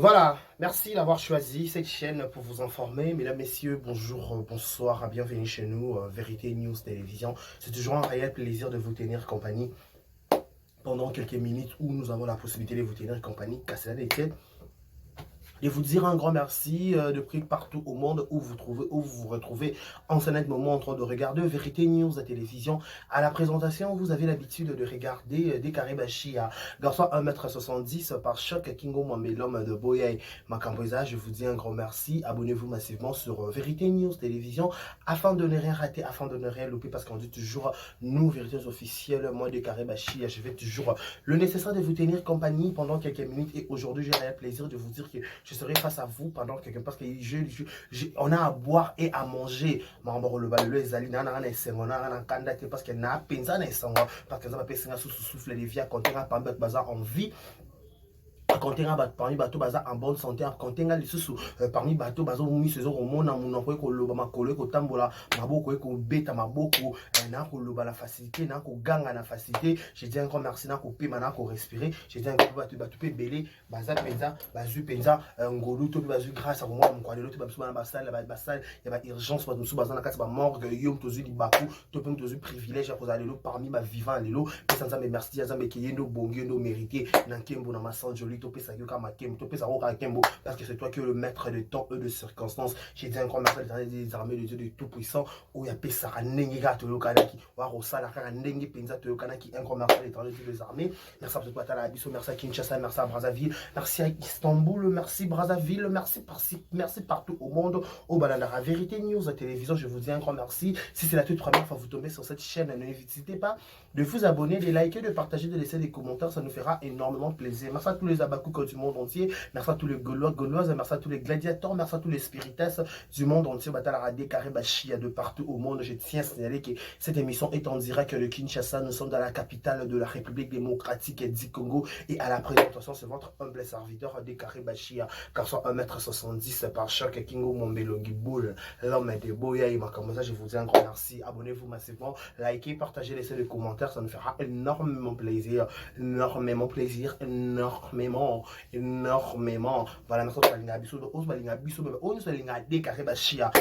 Voilà, merci d'avoir choisi cette chaîne pour vous informer. Mesdames, messieurs, bonjour, bonsoir, bienvenue chez nous, Vérité News Télévision. C'est toujours un réel plaisir de vous tenir compagnie pendant quelques minutes où nous avons la possibilité de vous tenir compagnie, car cela n'était de vous dire un grand merci de prix partout au monde où vous vous retrouvez en ce net moment en train de regarder Vérité News à télévision. À la présentation, vous avez l'habitude de regarder des Karibashi à garçon 1m70 par choc Kingo Mwambe, l'homme de Boyaï Makamboza. Je vous dis un grand merci. Abonnez-vous massivement sur Vérité News Télévision afin de ne rien rater, afin de ne rien louper, parce qu'on dit toujours nous, vérités officielles, moi de Karibashi, je vais toujours le nécessaire de vous tenir compagnie pendant quelques minutes. Et aujourd'hui, j'ai le plaisir de vous dire que je serai face à vous pendant quelques parce que on a à boire et à manger. Parce que na penza na esangwa parce que ça va penser sous souffle les vies quand on a pas bazar en vie. Quand on a parmi bateau baza en bonne santé, quand on a les sous parmi bateau baza mi saison au monde en mon ko loba makolo ko tambola maboko ko beta maboko na ko loba la facilité na ko ganga na facilité. Je dis un grand merci na ko pema na ko respirer. Je dis un grand bateau pe belé baza penza bazu penza ngolu to bazu grâce à moi mon kwalelo to basu na basal il y a urgence ba musu baza na kati ba morgue yom tozu di baku to pe tozu privilège ko za lelo parmi ma vivant lelo sans me merci za me kiyendo bongi no mérité na kembo na masan joli parce que c'est toi qui es le maître de temps et de circonstances. J'ai dit un grand merci des armées de Dieu de Tout-Puissant. Où il y a Pessara Nengiga Toyokanaki. Warosala Nengi Penza Toyokanaki. Un grand merci des armées. Merci à toi, Talabiso. Merci à Kinshasa. Merci à Brazzaville. Merci à Istanbul. Merci Brazzaville. Merci merci partout au monde. Au Balandara Vérité News à télévision. Je vous dis un grand merci. Si c'est la toute première fois que vous tombez sur cette chaîne, n'hésitez pas de vous abonner, de liker, de partager, de laisser des commentaires. Ça nous fera énormément plaisir. Merci à tous les Abakouk du monde entier. Merci à tous les Gaulois, Gauloises. Merci à tous les gladiateurs. Merci à tous les spirites du monde entier. Batalarade, Karibachia de partout au monde. Je tiens à signaler que cette émission est en direct de Kinshasa. Nous sommes dans la capitale de la République démocratique du Congo. Et à la présentation, c'est votre humble serviteur de Karibachia. Car soit 1m70 par choc. Kingo Mombelongi Boule. L'homme de Boya et Makamosa. Je vous dis un grand merci. Abonnez-vous massivement. Likez, partagez, laissez des commentaires. Ça nous fera énormément plaisir. Énormément plaisir. Énormément. Voilà, merci à la biso de Osbalinga biso de Osbalinga de Karibachia.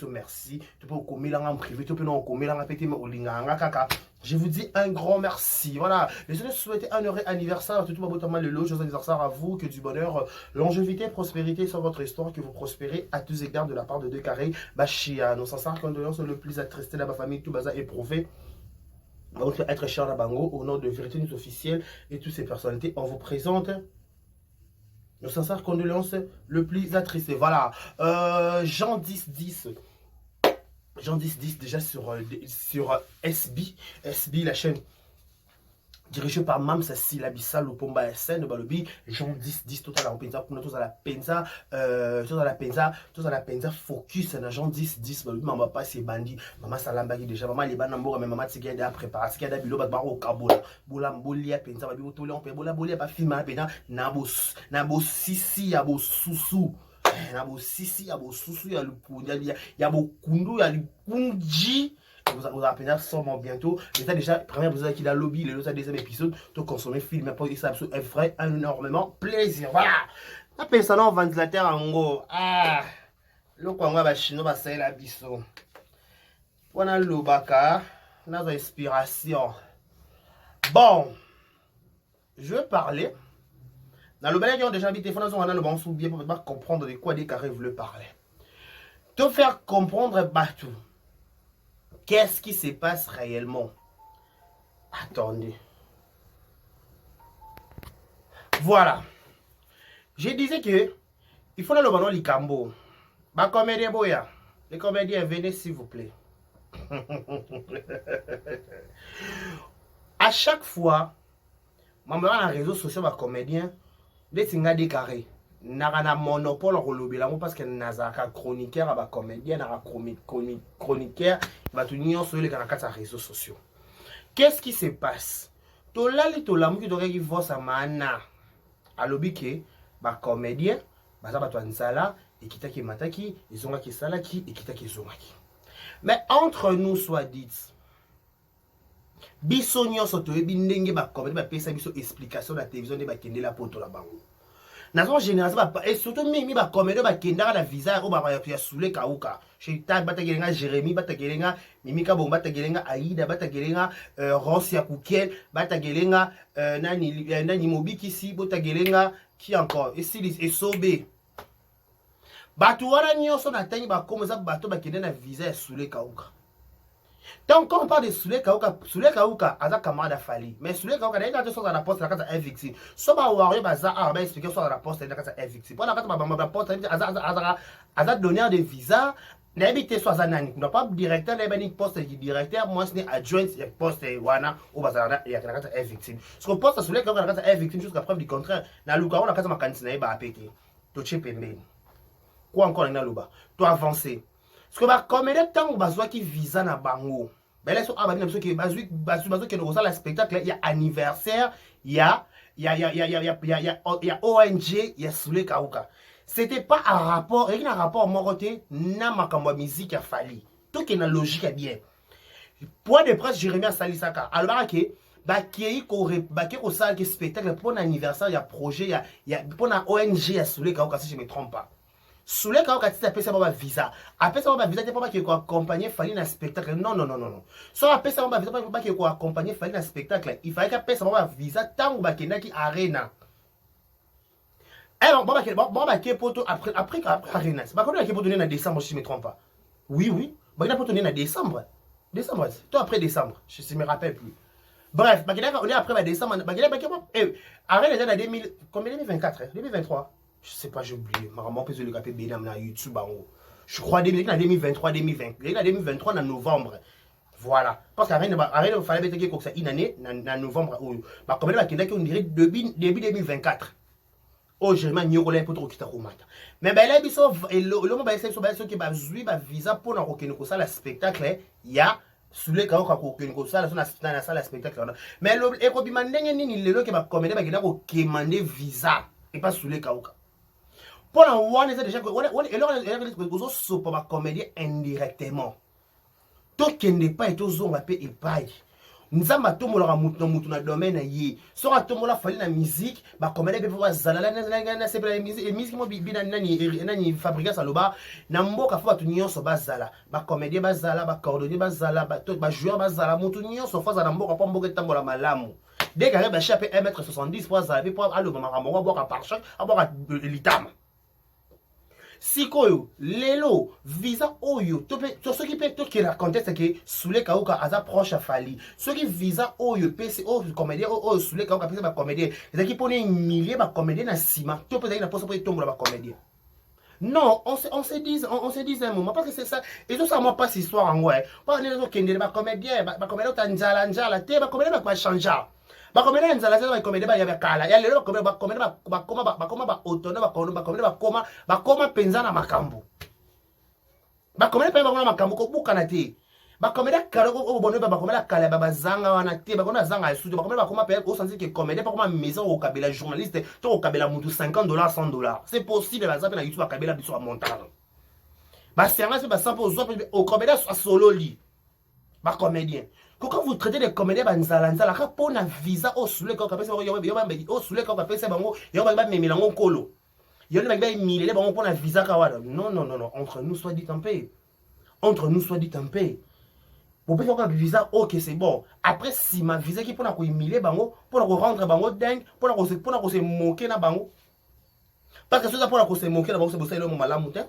Merci. Tu peux commettre en privé, tu peux non commettre en petit mais Olinga kaka. Je vous dis un grand merci. Voilà, je vous souhaite un heureux anniversaire. Tout le le lot, joyeux anniversaire à vous, que du bonheur, longévité, prospérité sur votre histoire, que vous prospérez à tous égards de la part de deux carrés. Bachia, nos sincères condoléances le plus attristé de ma famille, tout bazar éprouvé. Votre être cher à Bango, au nom de Vérité News officielle et toutes ces personnalités, on vous présente nos sincères condoléances le plus attristé. Voilà, Jean 10 déjà sur SB, la chaîne dirigé par Mamsa Silabissa Lupomba SN Balobi Jean 10 tout à la penza pour tous à la penza focus na Jean 10 Balobi maman pas c'est bandit maman salamba déjà maman les banambo mais maman tigé a préparé tigé da bilo ba baro kabola bola mbolia penza ba bi tole on pe bola bolia pas filma pena nabo sisi ya bo susu na bo sisi ya bo susu ya lukunja ya bo kundu ya lukunji. Vous apprenez sûrement bientôt. L'état déjà, première épisode qui a lobby, les autres deuxième épisode, de consommer film, et ça est vrai, énormément plaisir. Voilà. La personne en ventilateur en gros. Ah, le Congo va chino va sailler la biso. On a le baka, on a inspiration. Bon, je vais parler. Dans le balai qui ont déjà habité, on a le bon soubier pour pas comprendre de quoi des carrés veulent parler. Te faire comprendre Batou. Qu'est-ce qui se passe réellement? Attendez. Voilà. Je disais que il faut le ballon Likambo. Bah, comédien boya. Les comédiens, venez s'il vous plaît. À chaque fois, maman dans les réseaux sociaux, ma comédien, les tinga décarrés. N'a monopole au parce que nazaka chroniqueur à comédien na chroniqueur va tenir sur les réseaux sociaux. Qu'est-ce qui se passe? Tolali tolamu qui devrait voir sa mana à l'obike ba comédien baza ba twanzala et kitaki mataki izonga ki salaki et kitaki zongaki. Mais entre nous soit dit biso nyonso toyebi ndenge ba comédien ba pesa biso explication la télévision de ba kende la poto la bango. Nation généralisé et surtout mimi ba comédie ba kendara na visa o ba ya soule kauka. Chez Tag batagelenga Jérémy batagelenga Mimika Bomba batagelenga Aïda batagelenga Rosia Koukel batagelenga nani Mobiki si batagelenga qui encore et si et Sobé. Bato wana nyonso na tangi ba komoza bato ba kendana visa ya soule kauka. Donc, quand on parle de Soule Kauka, Aza Kamada Fali. Mais Soule Kauka, il y a des choses dans la poste, la carte est victime. Soit ma warrior, Baza, ah, ben expliquer soit dans la poste, la carte est victime. Pour la carte, ma poste, Aza donner des visas, n'habite soit Zanani. On n'a pas directeur, n'habite pas poste directeur, moi, c'est adjoint, il y a poste, Wana, ou Baza, il y a la carte est victime. Parce qu'on poste Soule Kauka, la carte est victime jusqu'à preuve du contraire. Na Luka, on a carte ma cantine, il va péter. Toché Pembe. Quoi encore, na Luba? Toi avancer. Parce que bah, comme il y a tant de besoin qui visa na bango. Ben là, il y a un spectacle, il y a anniversaire, il y a ONG, il y a Soule Kauka. C'était pas un rapport, il y a un rapport mon côté, na makambo musique a fallu. Tout qui est la logique est bien. Point de presse, Jérémy Salisaka. Alors que bah qui ko sala que spectacle pour un anniversaire, il y a projet, il y a pour un ONG il y a Soule Kauka si je me trompe pas. Soule Kauka tu appelles ça un visa. Appelle ça un visa, tu pas qui accompagner Fali dans spectacle. Non. So appelle ça un visa pas qui accompagner Fali dans spectacle. Il fallait qu'appelle ça un visa tant ba kenda ki arena. Eh bon ba ke poto après arena. C'est pas qu'on a qui pour donner en décembre si je me trompe pas. Oui. Bah il a pour donner en décembre. Décembre. Toi après décembre, je me rappelle plus. Bref, bah on est après décembre, bah arena déjà dans 2000 combien 2024, 2023. Je sais pas, j'ai oublié. Maman peut se le caper bien dans YouTube. Je crois que 2023, 2020. Il y a 2023 en novembre. Voilà. Parce qu'à rien, il fallait mettre ça une année en novembre. Bah, comme on dirait début 2024. Oh, j'ai mis un peu trop de mais ben là, l'homme va essayer de faire visa pour un spectacle. Il y a Soule Kauka pour ça la salle spectacle. Mais le visa et pas Soule Kauka. Pour la one, c'est déjà que on so pour comédien indirectement. Tout qui n'est pas et tout zone paix et paille. Nous avons tout mon mutu na domaine yi. So atomo la fali na musique, ba comédien be pouvoir zalala na c'est la musique mo bina nani fabriquer ça loba na mboka fa batu nyonso bazala. Ba comédien bazala, ba coordonner bazala, ba joueur bazala, mutu nyonso fa za na mboka pa mboka tambola malamu. Dès qu'arrive ba chaper 1m70 pour zala pour aller ba makambo boka par choc, aboka litama. Sikoyo, lelo, visa oyo, to ceux qui peut tout qui raconter c'est que Soule Kauka aza proche à Fali. Ceux qui visa oyo PC o comédien o Soule Kauka PC ba comédien. Les qui pone milliers ba comédien na sima, to peut na poste pour tomber ba comédien. Non, on se dit un moment parce que c'est ça. Et tout ça moi pas cette histoire en ouais. Pas les autres qui ba comédien, ba comédien tanjala te ba comédien ba changer. Bakomela nzala sasa bakomela ba ya kala ya lelo bakomela bakoma autonome bakoma penza na makambo bakomela pe bakoma makambo ko bukana te bakomela kala ko bono bakomela kala bazanga wana te bakona zanga ya studio bakomela bakoma pe au sens que comédie pas comme maison au kabela journaliste to au kabela mutu $50 $100 c'est possible bazape na YouTube bakabela biso a montant ba serna se ba 100% au comédien soit solo li ba comédien. Quand vous traitez des comédiens, banzala, pour un visa au Soule Kauka, au Soule Kauka, c'est bon, il y a un mélange colo. Il y a un mille pour un visa kawada. Non, entre nous soit dit en paix. Entre nous soit dit en paix. Pour faire un visa, ok, c'est bon. Après, si ma visa qui pour un mille bango, pour rendre bango dingue, pour se moquer na bango. Parce que ça pour se moquer na bango, c'est pour ça le malamutin.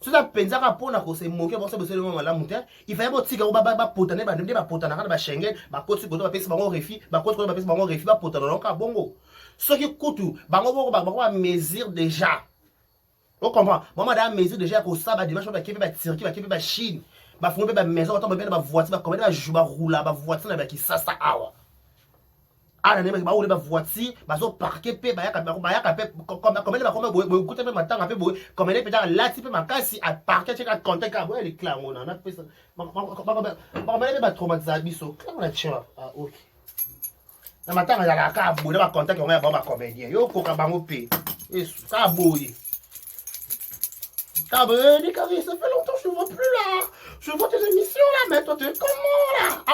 Si tu as pensé à se moquer, il fallait que tu aies potané, ba Schengen, ba côté ba pèse bango refi, ba côté ba pèse bango refi, ba potano ka bongo. Ce qui coûte bango ba mesure déjà. On comprend. Maman da mesure déjà ko ça ba dimanche ba kepi ba Turquie, ba kepi ba Chine. Ba fombe ba maison, ba bien ba voiture, ba commander ba jou ba roula, ba voiture na ba ki ça awa. Ah na ba ou ba voiture, ba zo parquer pe ba ya pe comme ba comme écouter même temps pe boy comme elle peut là type ma kasi à parquer check à compter ka boy les clans on a fait ça ba traumatiser biso clair on a tient ah OK na matanga ya ka boy ba compter ko ba comédien yo ko ka bango pe et ça boy Cabrini, ça fait longtemps que je ne vois plus là. Je vois tes émissions là, mais toi tu es comment là? Ah,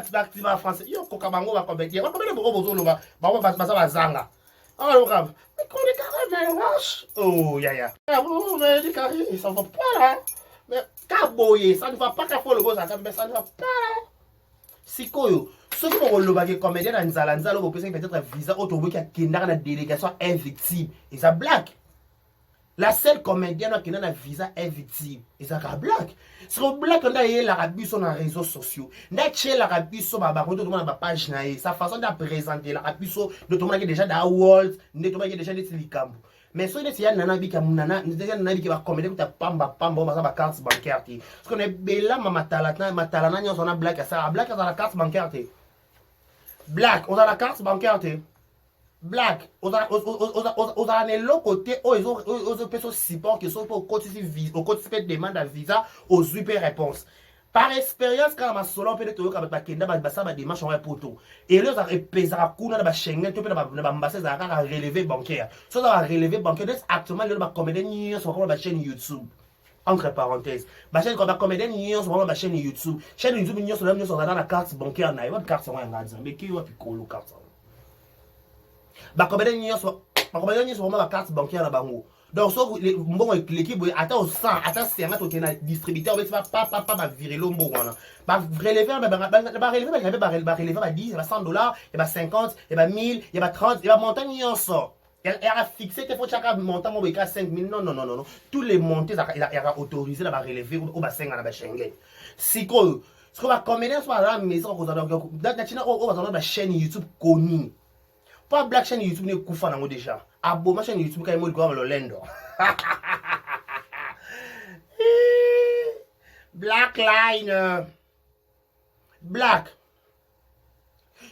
tu vas activer en français. Yo, Kokabango va comédien. Va combien de gros bozos là? Va zanga. Ah, le grave. Mais qu'on est carré. mais wesh. Oh, ya. Ah bon, mais les gars, ça va pas là. Mais kaboye, ça ne va pas qu'à faire le beau, mais ça ne va pas là. Sikoyo. Sauf pour le bagage comédien dans Nzala, vous pensez peut-être visa autour qui a une délégation invictive. Et ça blague. La seule comédienne qui a un visa invictive. Et ça blague. C'est que blague quand il y a l'Arabie sur les réseaux sociaux. N'a-t-il l'Arabie sur ma page, sa façon de présenter l'Arabie sur notamment déjà dans World, notamment déjà dans Likambo. Mais si il y a un nana qui va comédie qui pamba ma carte bancaire. Parce qu'on est bella ma talana on a blague ça blague dans la carte bancaire. Black, on a la carte bancaire. Black, on a l'autre côté, ils ont support qui sont pour participer demande à visa aux super réponses. Par expérience, quand on a solo, on peut être avec la Kenda, on démarche en poto. Et là, on a pesé à coup, on a Schengen, on a ambassade à relevé bancaire. Ça, on a relevé bancaire. Actuellement, on a comédien, on a la chaîne YouTube. Entre parenthèses, ma chaîne comme comédien, on a la chaîne YouTube. Chaîne YouTube, on a dans la carte bancaire, on a une carte, on a mais qui va piquer la carte? Bah comédien, on a la carte bancaire là-bas. Donc, bon, l'équipe, attends, attends, c'est un distributeur, on va pas virer l'ombo. Bah, relever, relever, 10, 100 $, et bah 50, et bah 1000, et bah 30, et bah montant, elle a fixé que chaque montant, on va 5 000. Non. Tous les montées, il a autorisé à relever au bassin à la Schengen. Si quoi, ce qu'on va comédien, soit à la maison, on va la chaîne YouTube connue. Pas black chaîne YouTube ne koufa nango déjà. Abo ma chaîne YouTube kay mo go le lendo. Black line. Black.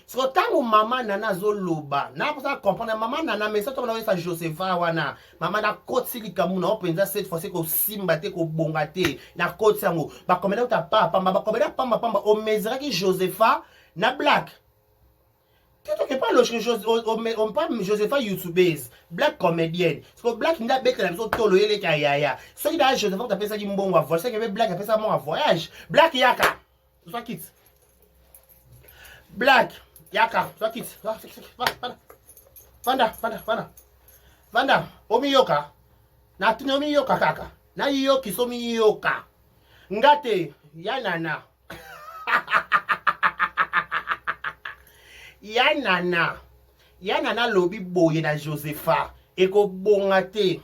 So tango mama nana zoloba. Na pour ça comprendre mama nana mais ça to na sa Josepha wana. Mama na koti likamuna openza cette fois c'est ko simba te ko bongate. Na koti sango. Ba komeda ta papa pamba o mesera ki Josepha na black. Tu pas on parle Josepha YouTubeuse, black comédienne. Parce que black n'a pas que la maison tolo les kayaya. Ce qui d'ailleurs Josepha t'appelle ça qui bon à voyage, c'est que black appelle ça mon voyage. Black yaka. Soit quitte. Black yaka, soit quitte. Vanda, omiyoka. Na tuni omiyoka kaka. Na yoki so miyoka. Ngate yanana. Yanana lobi boye na Josepha eko bongate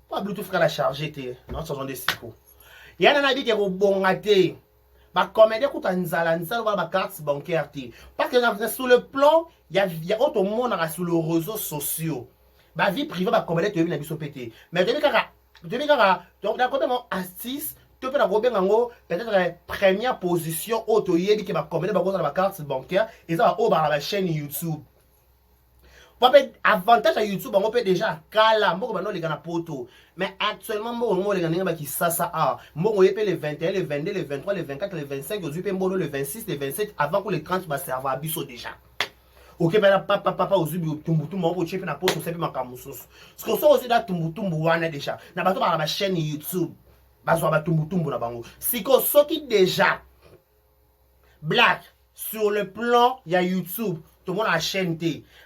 pas bluetooth ka la charger te non ça sont des siko yanana bi eko bongate ba comédien ko tanzala ba carte bancaire te parce que sur le plan il y a autre monde sur les réseaux sociaux ba vie privée ba comédien te na biso pété mais depuis kaka donc d'accord artiste tu peux avoir peut-être première position auto yebi qui va commander dans la carte bancaire et ça va la chaîne YouTube. Pour avantage à YouTube on peut déjà kala mboko bano les gana poto mais actuellement mboko les gana qui ça mboko yepé le 21 le 22 le 23 le 24 le 25 aujourd'hui mboko le 26 le 27 avant que le 30 va servir à biso déjà. Ok, mais papa ozubi tumbutumbu on peut checker na poto c'est ma kamusoso. Ce que ça aussi da tumbutumbu wana déjà. Na bato ba la chaîne YouTube. Si qui déjà black sur le plan il y a YouTube tout le monde a chaîne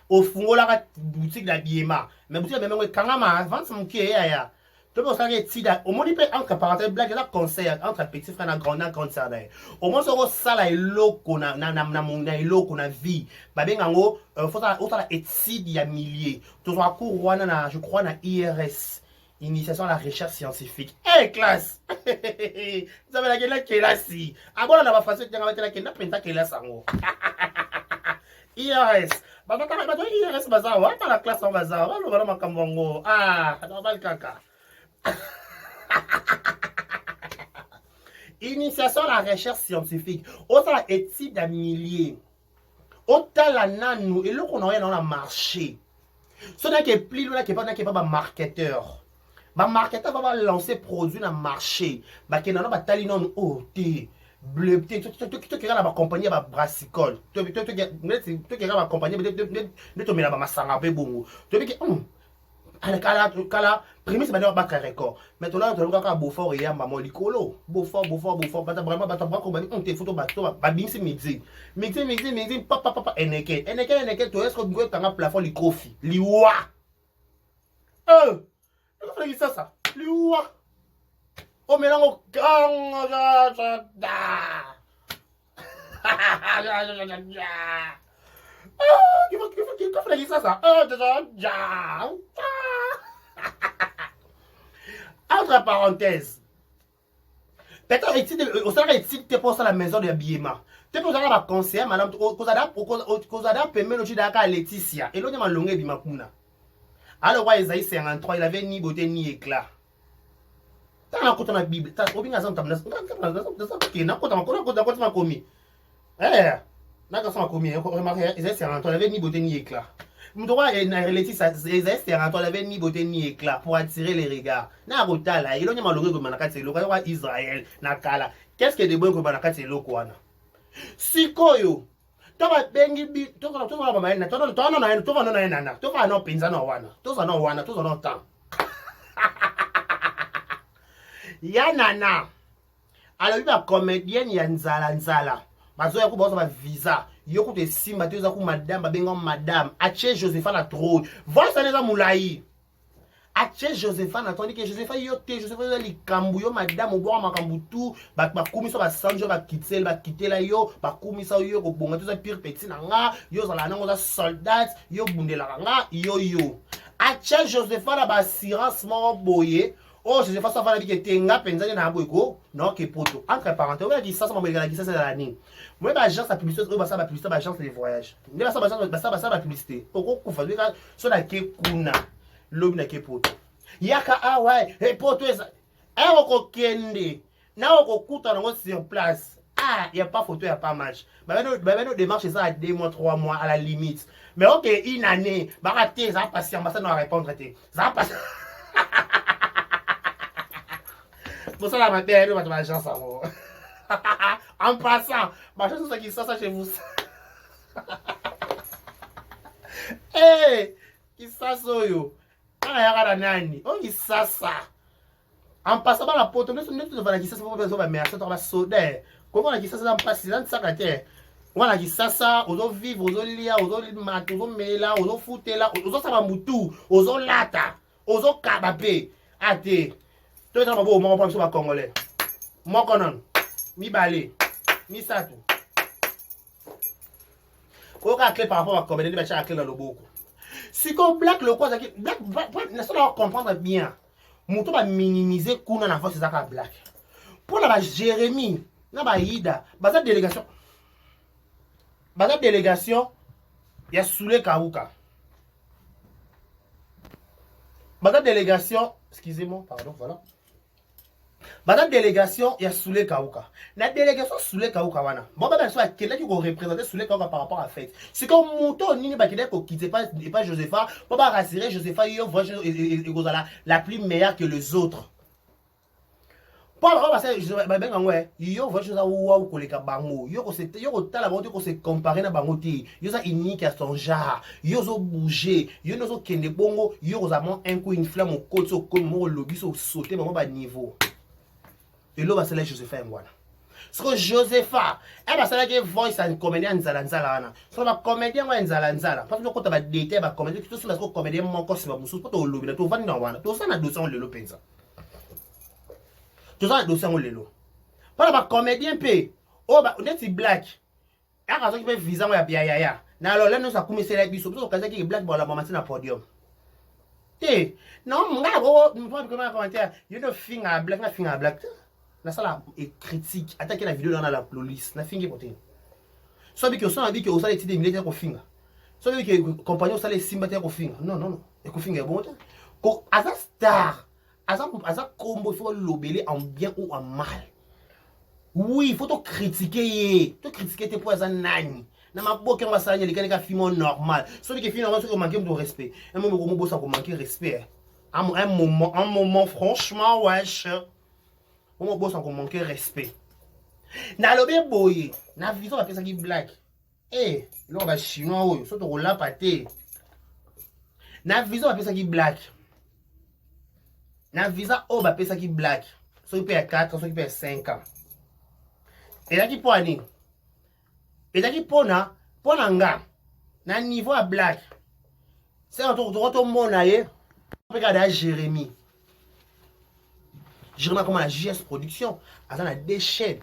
au fond la boutique d'habillement mais boutique même quand avant ça me ya tout le monde ça au moins il peut entre parenthèses black là conseil entre petit frère et grand concert au moins ça ça là loko na loko na vie ba bengango faut ça la étude il y a milliers tout ça cours wana je crois na IRS. Initiation à la recherche scientifique. Hey, classe! Vous avez la gueule qui est là, si. Ah bon, on a ma façon de dire la gueule qui est là, ça. IRS. Bah, IRS, bazar. Ouais, pas la classe en bazar. Ouais, le vraiment comme ah, on va le caca. Initiation à la recherche scientifique. Autant la étude à milliers. Autant la nanou. Et là, qu'on a dans le marché. Ce n'est que plus là, qui n'est pas marketeur. Ma marketeur va lancer produit dans le marché. Bah qui n'a pas tali non oh té bleu té tu qui la compagnie ba brassicole. Tu qui la compagnie de to mena ba masanga pe bongo. Tu qui kala prémisse ba baka record maintenant to ka Beaufort et yamba molikolo Beaufort bata vraiment bata brako ba on te photo ba bimsi mixing papa eneke to est-ce que ngwe tanga plafond li kofi liwa on fait ça liwa o melango kanga da Qui fait ça? Entre parenthèses, peut-être au sein de tu penses à la maison de habillement. Tu peux avoir un conseiller, madame, Kozada permet le chidaka à Laetitia. Et l'autre m'a longué bimakuna. Alors, Isaïe 53, il avait ni beauté ni éclat. T'as un côté dans la Bible, t'as oublié un certain nombre de Isaïe 53, il avait ni beauté ni éclat. Mdoa Laetitia, Isaïe 53, il avait ni beauté ni éclat pour attirer les regards. Na rotala, il y a un logo comme Manakati, le roi Israël, Nakala. Qu'est-ce que de bon comme Manakati, le Kouana? Sikoyo. Toba bengi bi toba mama ena toba no ena toba no pinza no wana toba no tam ya nana alors il va comédienne ya nzala bazo ya ko ba visa yo ko te simba te za ku madame ba benga madame ache Josephine trop voice neza mulai ache Josephine atandi que Josephine yo te Josephine li kambu yo madame obo makambu tout ba kumisa ba sanjo ba kitela yo ba kumisa yo ko bonga tout ça pire petit nanga yo zala nango za soldat yo bundela nga yo ache Josephine ba assurance mo boye oh Josephine ça va dire que tenga penza na boyko non que poto entre parenthèses on dit ça m'a dit ça c'est la ligne moi ba agence la publicité ba ça ba publicité ba agence de voyage ne ba ça ba publicité oko ku fa ka so na ke kuna lobi na ke poto yaka awa e poto eza oko kende na oko kuta na sur place y a pas photo y a pas match ba no démarche ça à 2 mois 3 mois à la limite mais OK une année ba rater ça patient ba ça no répondre ça passe pour ça la matière ba ma chance en passant ma chance ça qui ça chez vous qui ça soyo ya nani on dit ça en passant par la porte nous devons dire ça pour besoin mais ça va soda comment on a dit ça en passe dans ça terre on a dit ça ozo vivre ozo lia ozo mat ozo mela ozo futela ozo saba mutu ozo lata ozo kabape ate toi ça va bon on va pas congolais mon konon mi balé mi satu ko ka clé par rapport à combien de bâcha clé dans le boko. Si comme black le quoi black na ça comprendre bien. Muto va minimiser kuna na force zaka black. Pour la Jérémie, na ba Ida, baza délégation ya Soule Kauka. Baza délégation, excusez-moi, pardon, voilà. Madame délégation ya Soule Kauka. La délégation Soule Kauka wana. Bon ba so akela ki ko représenter Soule Kauka par rapport à fête. C'est comme moto nini ba kele ko quitter pas Josepha, bon ba rassurer Josepha yo voiture et gozala la plus meilleure que les autres. Pour ba ça ba benga ngwe, yo voiture za wa ko leka bango. Yo ko tala bango ko se comparer na bango ti. Yo za unique à son genre. Yo zo bouger, yo no zo kende bongo, yo ko za mon un coup une flamme au côté so comme mo lobby so sauter maman ba niveau. Et là, c'est là Josepha Ngwana. Parce que Josepha, elle va que voice un comédien nzala. So ba comédien wa nzala. Parce que quand tu vas dater ba comédien, tu sais que comédien mon corps c'est pas musu, to lobby, to vandi na wana. To ça na 200 lelo penza. To ça na 200 lelo. Para ba comédien pe. Oh ba on est black. Elle a qui fait visa ya ya. Na alors là nous ça commencer là biso, parce que qui black ba la maman na podium. Non, nga go, moi comment commentaire, you know finger black. Na sala et critique attaquer la vidéo dans la police na fingi poté so bi que so abi que o sala étude militaire ko finga so bi que compagnon sala simba te ko finga non et ko finga bon ko asa star asa combo faut l'obéler en bien ou en mal. Oui, il faut te critiquer tes poisons nani na maboke nga sala nyeli ka film normal so bi que film normal so ko manquer de respect un moment ko mo bossa ko manquer respect un moment franchement wesh. On bosse encore manquer respect. Na lobé boye, na vision après ça qui black. Là on va chinois, surtout on l'a pâté. Na vision après ça qui black. na visa o ba pesa ki black so ki paye 4 so ki paye 5 ans et là qui pour ani et là qui pour na nga na niveau à black c'est un tour mona ye regarde à Jérémy comme la JS production attends a deux chaînes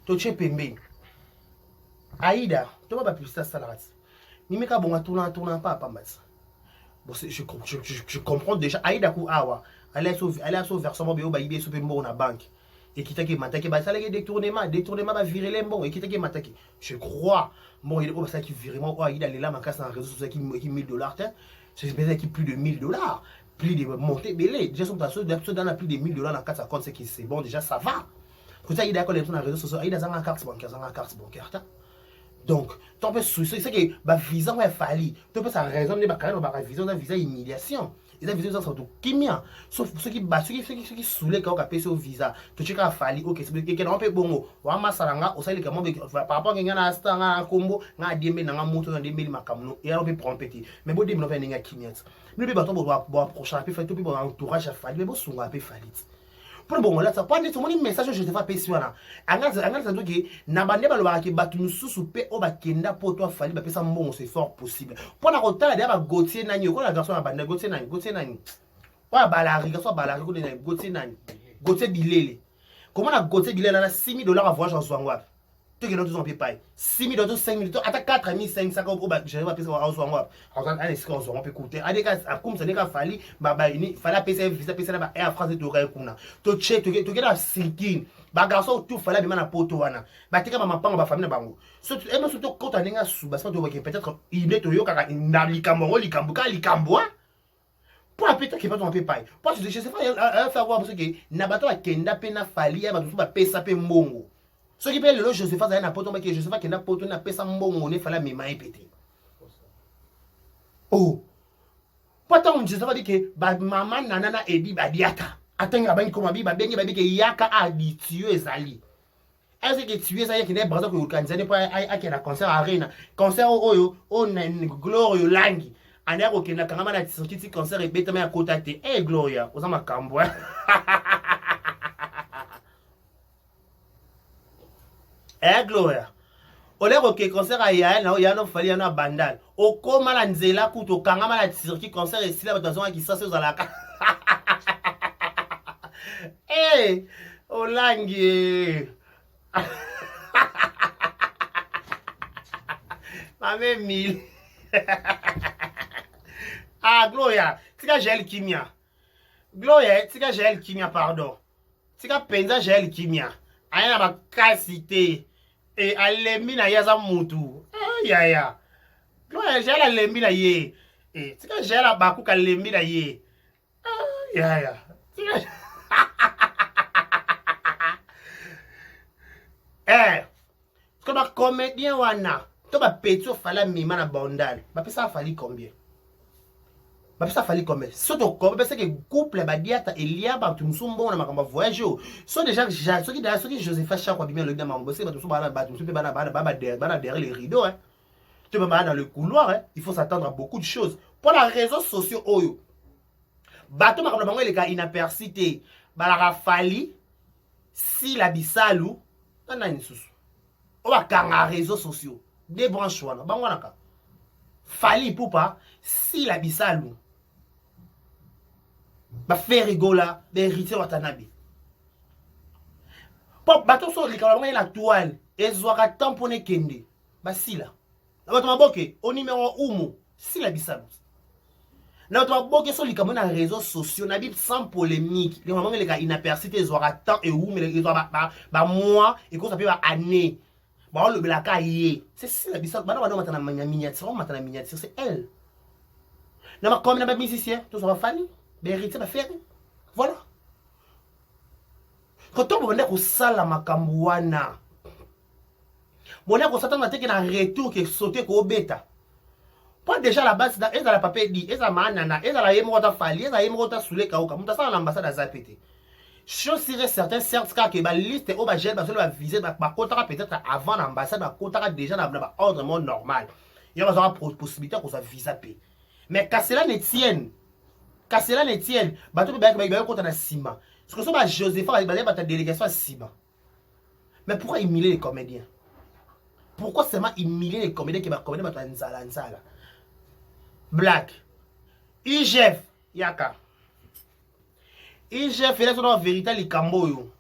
tu pembe Aïda tu vas pas plus ça salade ni meka bonga tourna pas pambas. Bon, je comprends déjà. Aïda kou awa. Elle a son versement bio ba ibe super bon na banque. Et qui t'a qui m'attaque ba ça les détournement va virer les bon et qui t'a qui m'attaque. Je crois bon il est ça qui virement oh Aïda là ma casse en réseau social qui $1000 c'est peut-être qui plus de $1000 plus de montée belé déjà son tasso dans plus de $1000 dans 450 c'est qui c'est bon déjà ça va. Quand ça Aïda quand les sur réseaux sociaux Aïda ça en carte bancaire donc tu peux soucier c'est que ba visa ouais fali tu peux ça raison de ba carrément ba visa na visa humiliation et ça visa ça tout kimia sauf ceux qui soulé quand on paye ce visa tu tu ka fali OK c'est que on peut bongo wa masaranga o sali comment par rapport à ngana stanga kombo nga diembe na moto na diembe makamuno et on peut prendre petit mais bon diembe no va ninga kimia mais be bato bo approcher peu fait tout pour entourage à fali mais bon sunga peu fali pour bon là ça pas dit tout mon message je te fais passer là anga ça donc na bande ba loba ki batu mususu pe o ba kenda po to fali ba pesa mbongo c'est fort possible pour na kotala dia ba Gautier nani ko la garçon na bande Gautier nani wa balari garçon balari ko na Gautier nani Gautier Bilele comment na Gautier Bilele na $6000 à voyage en Zouangwa tu que nous on peut payer $6000 5 ata 4500 ko ba je va pesa en Zouangwa en est-ce qu'on peut coûter à des cas comme ça n'est pas fali ba ini fala pesa visa pesa na ba Air France to ka kuna to check to get a sinking ba garçon tout fala bima na poto wana ba tika mama pango ba famille na bango so et même surtout quand on est sous parce que peut-être il est to yo kaka na likambo likambo pour la péter qui va ton payer parce que je sais pas faire voir parce que na bato ba kenda pe na fali ya ba tout ba pesa pe mbongo ce qui peut le Joseph ça na poto mais que Joseph qui na poto na pesa mbongo ne fala mema epete oh pourtant Joseph dit que ba maman nanana ebi ba diata atanga ba nkoma bi ba bengi ba bi ke yaka habitué ezali est-ce que tu es ça qui n'est pas que organiser pour a na concert arena concert oyo on glory langi ania ko kena kanga na circuit concert e beta ma kota te eh gloria osama kambo Gloria ole ko ke concert ya na ya no fali na bandal o koma la nzela kuto kanga ma la circuit concert et sila batazon ki sase zalaka eh olangi mame 1000 ah Gloria tika gel kimia Gloria tika gel kimia pardon tika penza gel kimia aya na bakasite et alembi na yaza mutu ya Gloria gel alembi na ye et tika gel abaku ka lembi na ye ya comme un comédien wana to ba petio fala mima na bandal ba pesa fali combien ba pesa fali combien soto ko ba pesa que couple ba diata elia ba tu musumbo na makamba voyage so déjà so qui Joseph Chaque bien le dama bosser ba tu ba tu pe ba derrière les rideaux hein tu peux pas dans le couloir hein il faut s'attendre à beaucoup de choses pour les réseaux sociaux oyo bato makamba bango le ka inapercité ba la fali si la bisalu na ni susu on va kanga réseaux sociaux des branches wana bango naka fali poupa si la bisalu ba faire rigola des héritiers watanabe pop bato so likala bango la toile ezwaka tampone kende ba sila na bato maboke au numéro 1 si la bisalu na bato maboke so likala na réseaux sociaux na bip sans polémique les moments les gars inapercité ezwaka temps et où mais ezwaka ba mois et ko ça peut ba année. Bon, le blaka yé. C'est ça la bisou. Bah non, maintenant na miniature, maintenant na miniature, c'est elle. Na comme na musicien, tout ça va fali. Ben héritier va faire. Voilà. Quand on va ko sala makambo wana. Mona ko satana teke na retour ke sauter ko beta. Pas déjà la base da eza la papier dit, eza manana, eza la yemo ta fali, eza yemo ta soule ka oka. Muta sa l'ambassade a zapété. Chose serait certain certes que la liste au budget va viser ba kotaka peut-être avant l'ambassade ba kotaka déjà dans ba ordre normal il y aura possibilité qu'on ça visa payer Mais qu'à cela ne tienne. Qu'à cela ne tienne. Bateau peut contre la ciment. Ce que soit Josepha va ta délégation à ciment. Mais pourquoi humilier les comédiens? Pourquoi seulement humilier les comédiens qui va comédien à nzala? Black. IGF. Yaka. IGF, il est dans la vérité, les camboyo.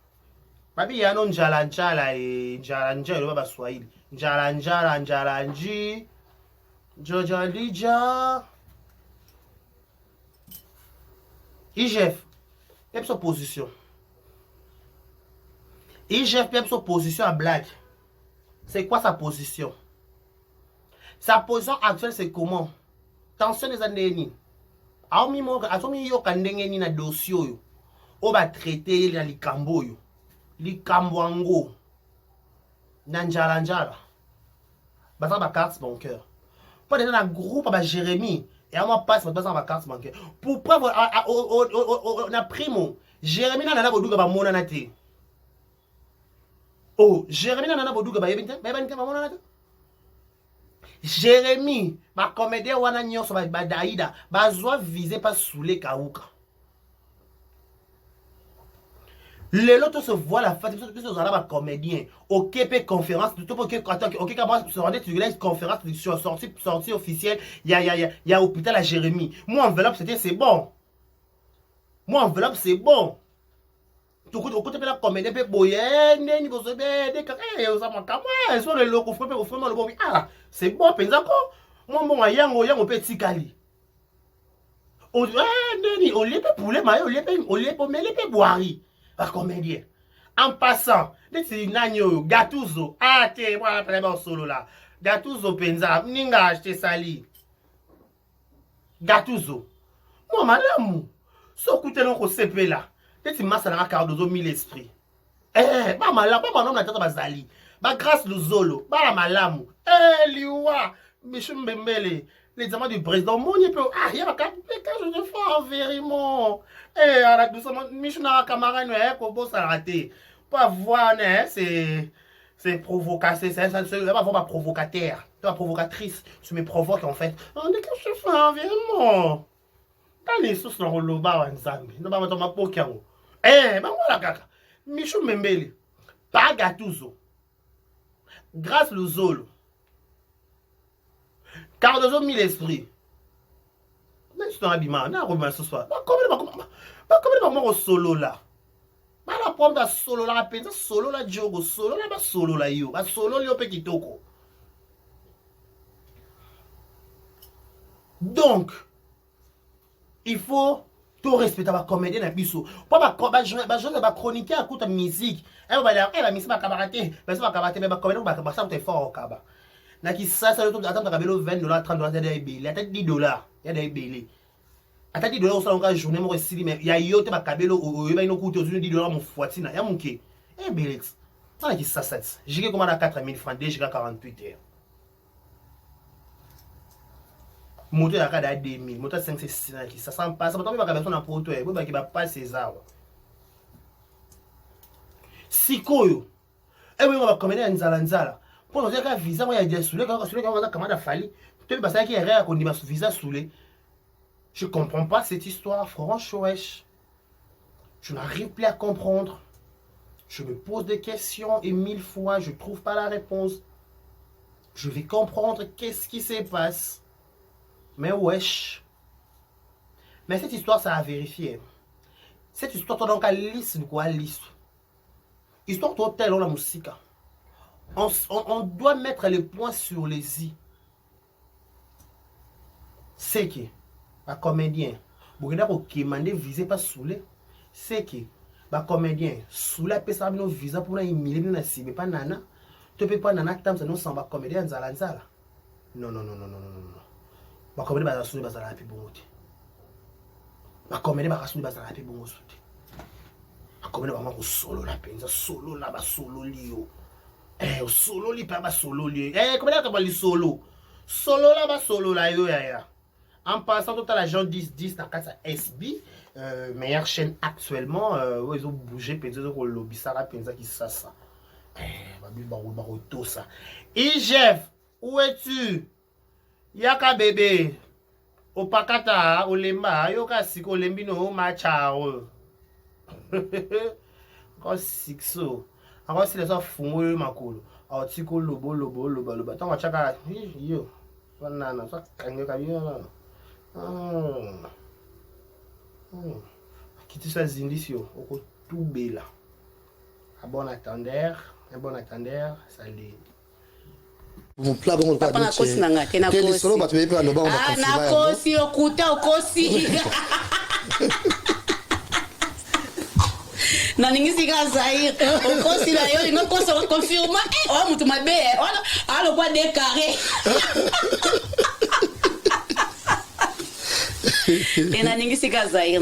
Papi, il y a un njalanjala et njalanjala, il va pas swahili. Njalanjala, njalanji. Jojalija. IGF, il y a sa position. IGF, il y a sa position à Black. C'est quoi sa position? Sa position actuelle, c'est comment? Tension des années. Aomi yo kandenge ni na dossier yo. O ba traiter na likambo yo. Likambo na njala. Basa ba carte bancaire. Pas déjà dans groupe ba Jérémy et à moi passe basa ba carte bancaire. Pour preuve na primo. Jérémy na na boduga ba mona na te. Oh, Jérémy na na boduga ba yebinte ba mona na te. Jérémy, ma comédien wana nyonso ba daïda, ba zwa visé pas soulé kauka. Le lot se voit la fête, tout ce ma comédien. OK, conférence, tout OK, attends, OK, comment se rendait sur la conférence sur sortie officielle, il y a hôpital à Jérémy. Moi enveloppe c'est bon. Moi enveloppe c'est bon. Tout côté la comédien pe boyen, ni bozo be de ça mon kama, so le loko frère le bon. Ah, c'est bon penza ko. Moi bon yango petit kali. On neni, on les pe poulet mayo, on les pe mais les pe boari. Par comédien. En passant, c'est Nanyo, Gattuso. Ah, t'es, voilà, très solo là. Gattuso penza, ninga acheté sali. Gattuso. Moi, madame, so coûte non ko sepe là. C'est massa na Cardozo mille esprits. Ba malamu, ba manom na tata bazali. Ba grâce le zolo, ba la malamu. Liwa, Michou Mbembele. Les amants du président, mon peut. Ah, il y a quand je te fais en vériment. Arrête doucement, Michou n'a camarade, qu'on bosse à rater. Pas voir, c'est provocateur, c'est pas voir ma provocateur, ma provocatrice. Tu me provoques en fait. On dit que je te fais en vériment. Dans les sources, dans le bas, en Zambie. Non, pas ma pokiango. Ben voilà, kaka. Michou Mbembele. Pas Gattuso. Grâce le Zolo. Cardozo mille esprits. Mais je t'en habillement, on a remis ce soir. Comment solo là? La pomme de solo là, pensa solo là, Diogo, solo là, solo là, yo. Solo là, petit toko. Donc, il faut tout respecter la comédie dans biso. Pas ma chroniquer à coup de musique. Elle va dire, la musique va cabareter. Mais ça va cabareter, mais ma comédie va ça t'es fort au caba. Naki ça le tout attendre kabelo $20 $30 il y a des $10 il y a des belé. Ata $10 au salon ka journée mo resili mais ya yote ba kabelo o yeba ino coûte $10 mon foitina ya monke. Belé. Ça qui ça ça. J'ai commandé à 4000 francs déjà 48 heures. Moto ya ka da 2000, moto 5 6 qui ça sent pas ça tomber ba kabelo na poto e ba ki ba pas César. Sikoyo. Oui on va commander nzala. Pour nous dire qu'un visa, moi, il y a des soulés, quand on a commandé à Fali, tu veux passer qu'il y a rien qu'on dit, ce visa soulé. Je ne comprends pas cette histoire, franchement, wesh. Je n'arrive plus à comprendre. Je me pose des questions et 1000 fois, je ne trouve pas la réponse. Je vais comprendre qu'est-ce qui se passe. Mais wesh. Mais cette histoire, ça a vérifié. Cette histoire, donc, à liste, quoi, liste. Histoire totale, on la musique. On doit mettre les points sur les i. C'est que, un comédien, vous avez demandé visé pas soulé. C'est que, un comédien, soulé a pesé un visa pour humilier, mais si pas nana, tu peux pas nana, tant que nous sommes un comédien, nzala. Non. Un comédien va soulé, va la plus bon. Un comédien va soulé, va la plus bon. Un comédien va solo la peine, solo là, solo lio. Solo li pa ba solo li. Comment est-ce qu'on solo? Solo là ba solo là yo ya. En passant tout à la gens 10 dans casa SB, meilleure chaîne actuellement, ils ont bougé peut-être que le lobby ça là pensa qui ça. Babi ba tout ça. IGF, où es-tu? Yaka bébé. opakata olemba yo kasi ko lembino machao ko sikso ako sile so fungo makolo otiko loba tango chaka yo banana so kange kabino kiti sa zindisio oko tubela un bon attendeur salut. Vous plaquez on pas na kosi na ngate na kosi. Solo batu bepe no ba on va na kosi okuta okosi. Na ningisi ka Zaire. Okosi la yo ngo koso confirma oh mutu mabe. Alo kwa de carré. Na ningisi ka Zaire.